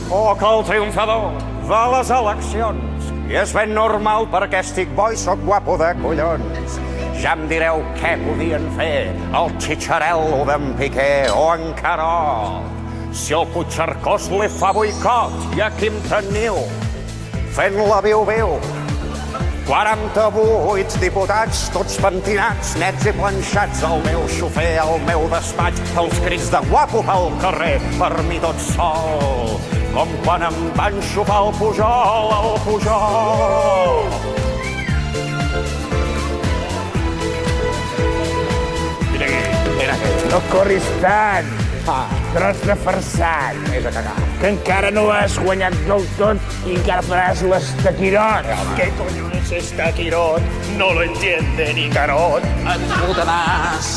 O que el triomfador de les eleccions, i és ben normal perquè estic bo i soc guapo de collons. Ja em direu què podien fer el Chicharello d'en Piqué o en Carol. Si el Puigcercós li fa boicot i aquí em teniu fent la viu-viu. 48 diputats, tots pentinats, nets i planxats, el meu xofer, el meu despatx, els crits de guapo pel carrer, per mi tot sol, com quan em van xupar el Pujol. Mira aquí. No corris tant, tros de farsant, que encara no has guanyat del tot i encara faràs l'estaquirot. ¿Qué coño es estaquirot? No lo entiende ni carot. Et fotràs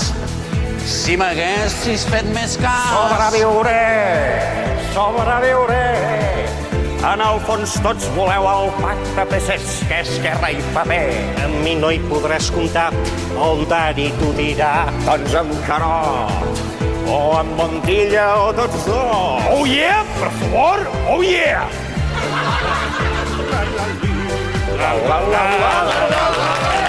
si m'haguessis fet més cas. Sobreviuré. En el fons tots voleu el pacte PSC, que és Esquerra i PP. Amb mi no hi podràs comptar, el Dani t'ho dirà. Doncs amb Carot, o amb Montilla, o tots dos. Oh yeah, per favor, oh yeah! La, la, la, la, la, la, la.